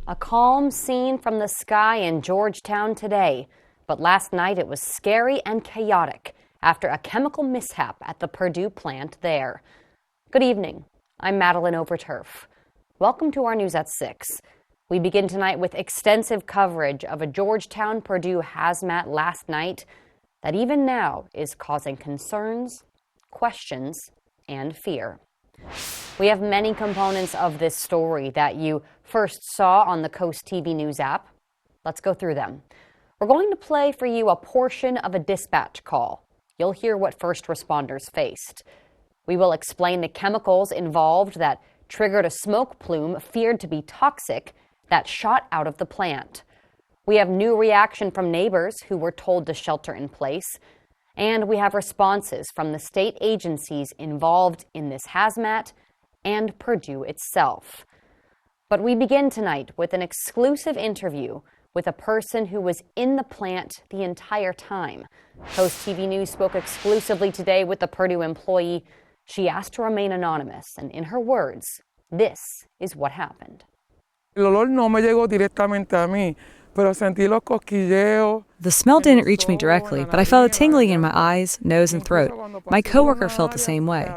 A calm scene from the sky in Georgetown today, but last night it was scary and chaotic after a chemical mishap at the Perdue plant there. Good evening. I'm Madeline Overturf. Welcome to our News at 6. We begin tonight with extensive coverage of a Georgetown Perdue hazmat last night that even now is causing concerns, questions, and fear. We have many components of this story that you first saw on the Coast TV News app. Let's go through them. We're going to play for you a portion of a dispatch call. You'll hear what first responders faced. We will explain the chemicals involved that triggered a smoke plume feared to be toxic that shot out of the plant. We have new reaction from neighbors who were told to shelter in place. And we have responses from the state agencies involved in this hazmat and Perdue itself. But we begin tonight with an exclusive interview with a person who was in the plant the entire time. Coast TV News spoke exclusively today with the Perdue employee. She asked to remain anonymous, and in her words, this is what happened. El olor no me llegó directamente a mí, pero sentí los cosquilleos. The smell didn't reach me directly, but I felt a tingling in my eyes, nose, and throat. My coworker felt the same way.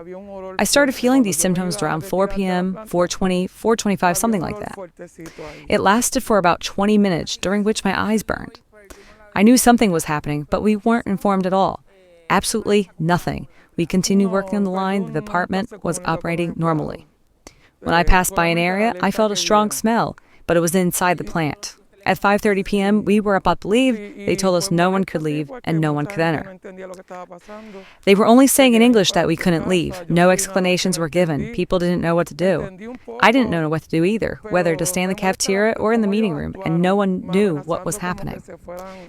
I started feeling these symptoms around 4 p.m., 4:20, 4:25, something like that. It lasted for about 20 minutes, during which my eyes burned. I knew something was happening, but we weren't informed at all. Absolutely nothing. We continued working on the line. The department was operating normally. When I passed by an area, I felt a strong smell, but it was inside the plant. At 5:30 p.m., we were about to leave. They told us no one could leave and no one could enter. They were only saying in English that we couldn't leave. No explanations were given. People didn't know what to do. I didn't know what to do either, whether to stay in the cafeteria or in the meeting room, and no one knew what was happening.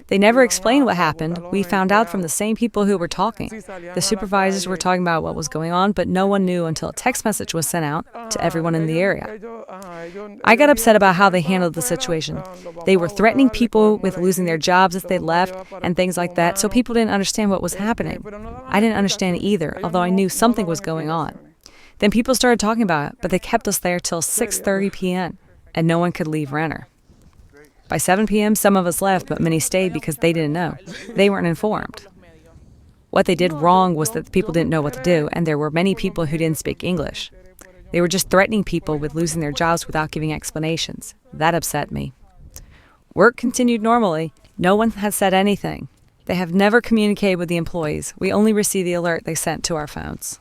They never explained what happened. We found out from the same people who were talking. The supervisors were talking about what was going on, but no one knew until a text message was sent out to everyone in the area. I got upset about how they handled the situation. They were threatening people with losing their jobs if they left and things like that, so people didn't understand what was happening. I didn't understand either, although I knew something was going on. Then people started talking about it, but they kept us there till 6:30 p.m., and no one could leave or enter. By 7 p.m., some of us left, but many stayed because they didn't know. They weren't informed. What they did wrong was that the people didn't know what to do, and there were many people who didn't speak English. They were just threatening people with losing their jobs without giving explanations. That upset me. Work continued normally. No one has said anything. They have never communicated with the employees. We only received the alert they sent to our phones.